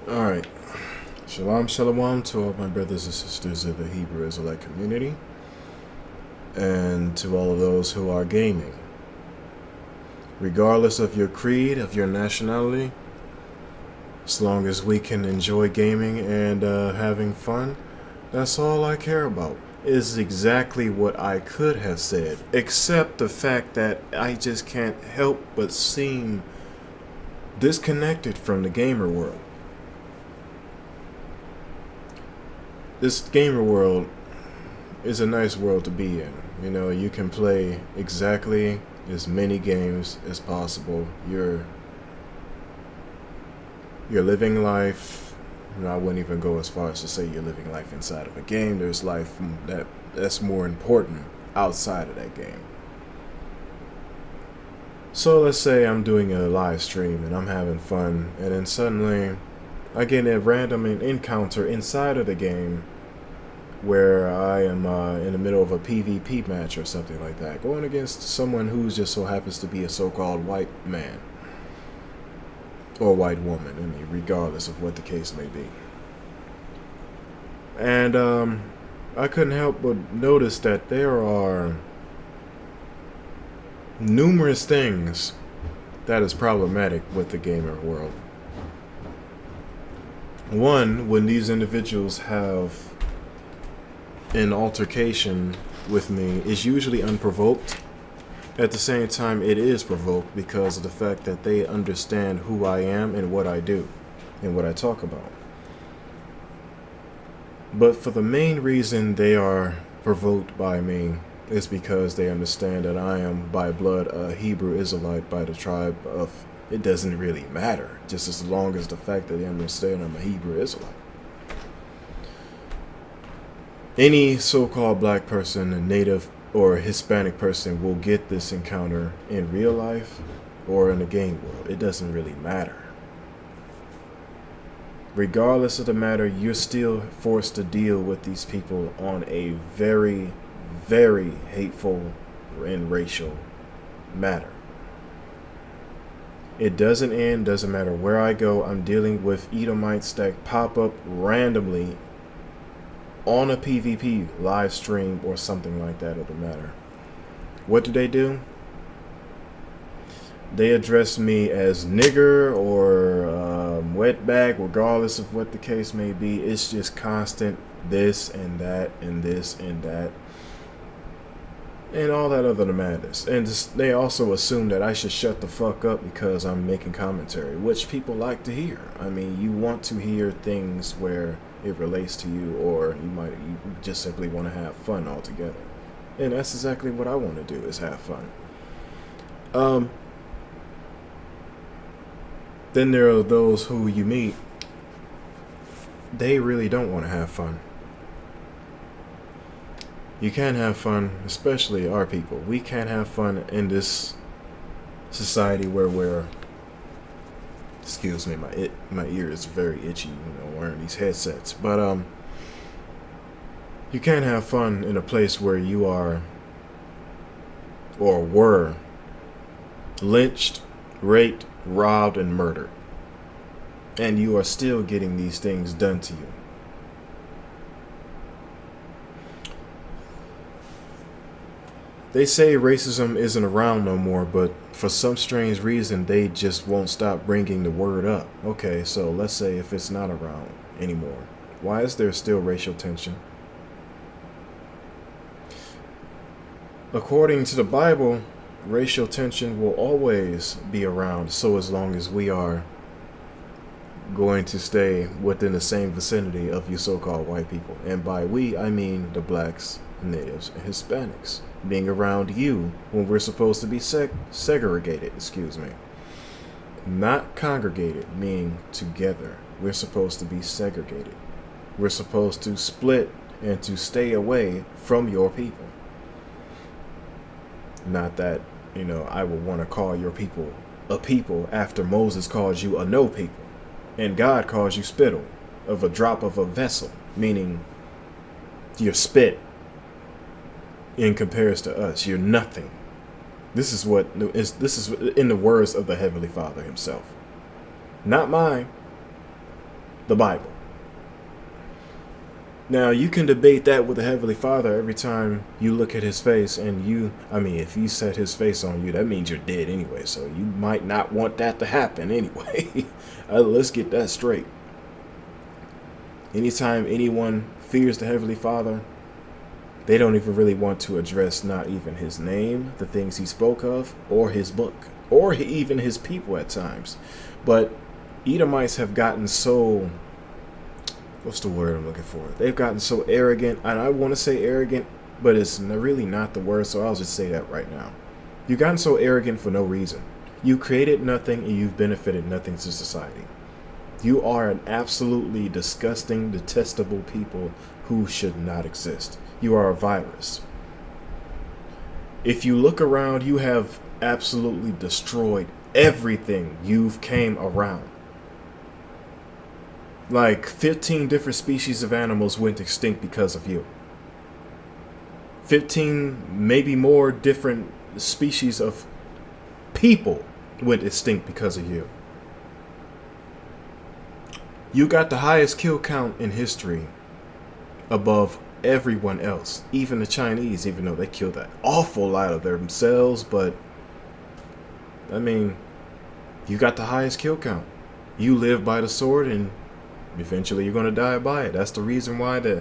Alright. Shalawam to all my brothers and sisters of the Hebrew Israelite community, and to all of those who are gaming. Regardless of your creed, of your nationality, as long as we can enjoy gaming and having fun, that's all I care about. Is exactly what I could have said, except the fact that I just can't help but seem disconnected from the gamer world. This gamer world is a nice world to be in. You know, you can play exactly as many games as possible. You're living life. I wouldn't even go as far as to say you're living life inside of a game. There's life that's more important outside of that game. So let's say I'm doing a live stream and I'm having fun, and then suddenly I get a random encounter inside of the game where I am in the middle of a PvP match or something like that, going against someone who just so happens to be a so-called white man or white woman, I mean, regardless of what the case may be. And I couldn't help but notice that there are numerous things that is problematic with the gamer world. One, when these individuals have an altercation with me, is usually unprovoked. At the same time, it is provoked because of the fact that they understand who I am and what I do and what I talk about. But for the main reason they are provoked by me is because they understand that I am by blood a Hebrew Israelite by the tribe of, it doesn't really matter, just as long as the fact that they understand I'm a Hebrew Israelite. Any so-called black person, a native or a Hispanic person, will get this encounter in real life or in the game world. It doesn't really matter. Regardless of the matter, you're still forced to deal with these people on a very, very hateful and racial matter. It doesn't end, doesn't matter where I go. I'm dealing with Edomites that pop up randomly on a PvP live stream or something like that of the matter. What do? They address me as nigger or wetback, regardless of what the case may be. It's just constant this and that and this and that and all that other madness. And they also assume that I should shut the fuck up because I'm making commentary, which people like to hear. I mean, you want to hear things where it relates to you, or you just simply want to have fun altogether. And that's exactly what I want to do, is have fun. Then there are those who you meet, they really don't want to have fun. You can't have fun, especially our people. We can't have fun in this society where we're, excuse me, my ear is very itchy, wearing these headsets. But you can't have fun in a place where you are or were lynched, raped, robbed, and murdered, and you are still getting these things done to you. They say racism isn't around no more, but for some strange reason, they just won't stop bringing the word up. Okay, so let's say if it's not around anymore, why is there still racial tension? According to the Bible, racial tension will always be around, so as long as we are going to stay within the same vicinity of you so-called white people. And by we, I mean the blacks, natives, and Hispanics being around you when we're supposed to be segregated, not congregated, meaning together. We're supposed to be segregated. We're supposed to split and to stay away from your people. Not that, I would want to call your people a people after Moses called you a no people, and God calls you spittle, of a drop of a vessel, meaning you're spit. In comparison to us, you're nothing. This is in the words of the Heavenly Father himself. Not mine. the Bible. Now, you can debate that with the Heavenly Father every time you look at his face, and if you set his face on you, that means you're dead anyway, so you might not want that to happen anyway. Let's get that straight. Anytime anyone fears the Heavenly Father, they don't even really want to address not even his name, the things he spoke of, or his book, or even his people at times. But Edomites have gotten so, what's the word I'm looking for? They've gotten so arrogant, and I want to say arrogant, but it's really not the word, so I'll just say that right now. You've gotten so arrogant for no reason. You created nothing, and you've benefited nothing to society. You are an absolutely disgusting, detestable people who should not exist. You are a virus. If you look around, you have absolutely destroyed everything you've came around. Like 15 different species of animals went extinct because of you. 15, maybe more different species of people went extinct because of you. You got the highest kill count in history above everyone else, even the Chinese, even though they killed an awful lot of themselves. But I mean, you got the highest kill count. You live by the sword, and eventually you're going to die by it. That's the reason why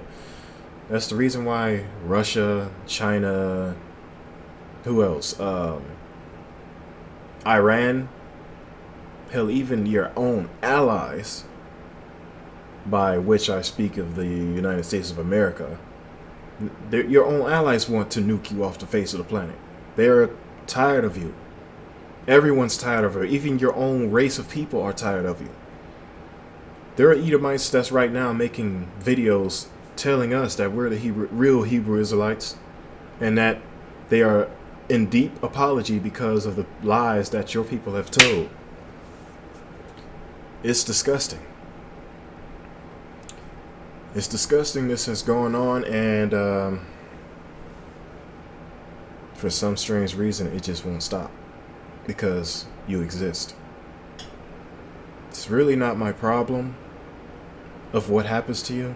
Russia, China, who else? Iran, hell, even your own allies, by which I speak of the United States of America, your own allies want to nuke you off the face of the planet. They're tired of you. Everyone's tired of her. Even your own race of people are tired of you. There are Edomites that's right now making videos telling us that we're the real Hebrew Israelites, and that they are in deep apology because of the lies that your people have told. It's disgusting. It's disgusting this is going on, and for some strange reason, it just won't stop because you exist. It's really not my problem of what happens to you,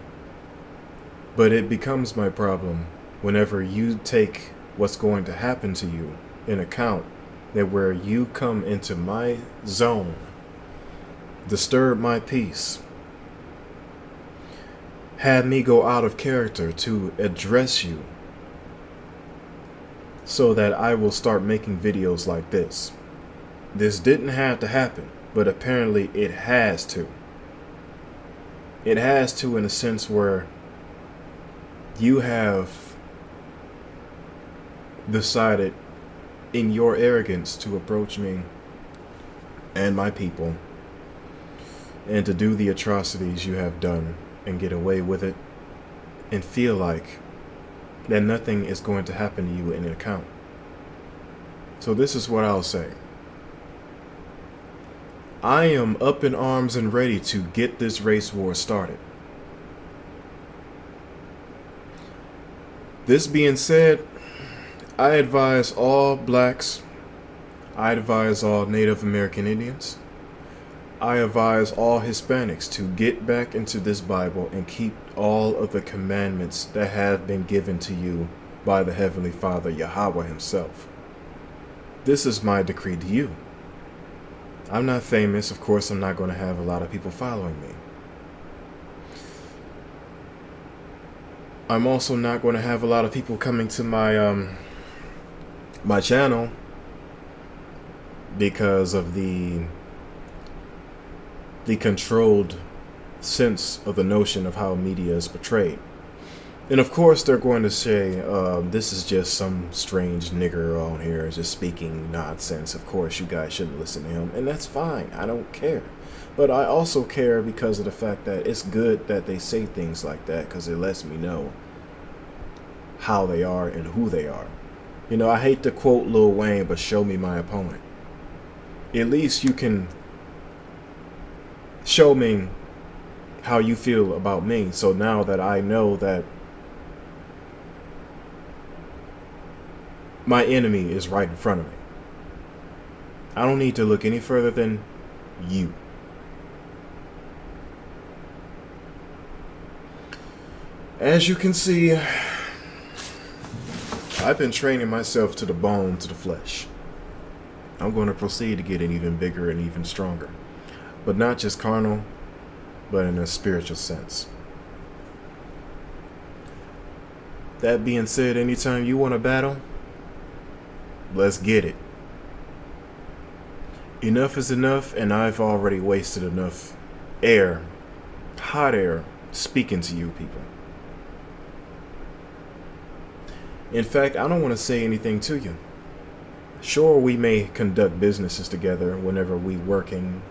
but it becomes my problem whenever you take what's going to happen to you in account, that where you come into my zone, disturb my peace, had me go out of character to address you, so that I will start making videos like this. This didn't have to happen, but apparently it has to. It has to, in a sense where you have decided in your arrogance to approach me and my people and to do the atrocities you have done and get away with it and feel like that nothing is going to happen to you in an account. So this is what I'll say. I am up in arms and ready to get this race war started. This being said, I advise all blacks, I advise all Native American Indians, I advise all Hispanics to get back into this Bible and keep all of the commandments that have been given to you by the Heavenly Father, Yahweh himself. This is my decree to you. I'm not famous. Of course, I'm not going to have a lot of people following me. I'm also not going to have a lot of people coming to my my channel because of the controlled sense of the notion of how media is portrayed. And of course they're going to say, this is just some strange nigger on here just speaking nonsense. Of course you guys shouldn't listen to him, and that's fine. I don't care. But I also care because of the fact that it's good that they say things like that, because it lets me know how they are and who they are. You know, I hate to quote Lil Wayne, but show me my opponent. At least you can show me how you feel about me. So now that I know that my enemy is right in front of me, I don't need to look any further than you. As you can see, I've been training myself to the bone, to the flesh. I'm going to proceed to get it even bigger and even stronger. But not just carnal, but in a spiritual sense. That being said, anytime you want to battle, let's get it. Enough is enough, and I've already wasted enough air, hot air, speaking to you people. In fact, I don't want to say anything to you. Sure, we may conduct businesses together whenever we working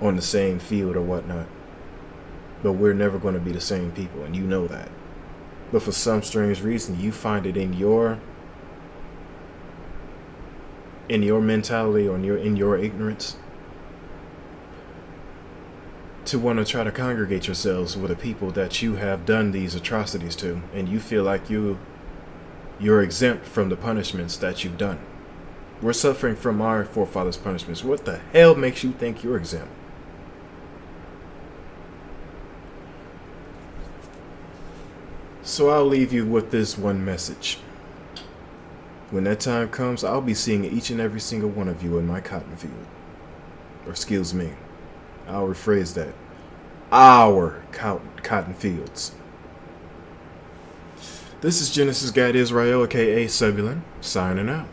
on the same field or whatnot, but we're never going to be the same people, and you know that. But for some strange reason, you find it in your mentality or in your ignorance to want to try to congregate yourselves with the people that you have done these atrocities to, and you feel like you're exempt from the punishments that you've done. We're suffering from our forefathers' punishments. What the hell makes you think you're exempt? So I'll leave you with this one message. When that time comes, I'll be seeing each and every single one of you in my cotton field. Or excuse me, I'll rephrase that. Our cotton fields. This is Genesis Guide Israel, aka Sebulon, signing out.